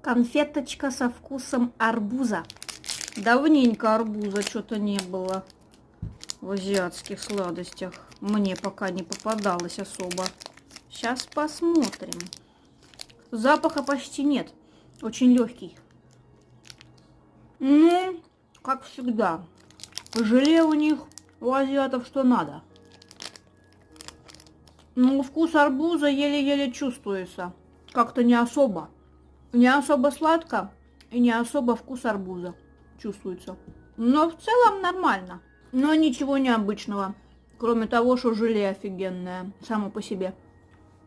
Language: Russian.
Конфеточка со вкусом арбуза. Давненько арбуза что-то не было в азиатских сладостях. Мне пока не попадалось особо. Сейчас посмотрим. Запаха почти нет. Очень легкий. Ну, как всегда. Желе у них, у азиатов, что надо. Ну, вкус арбуза еле-еле чувствуется. Как-то не особо. Не особо сладко и не особо вкус арбуза чувствуется. Но в целом нормально. Но ничего необычного. Кроме того, что желе офигенное само по себе.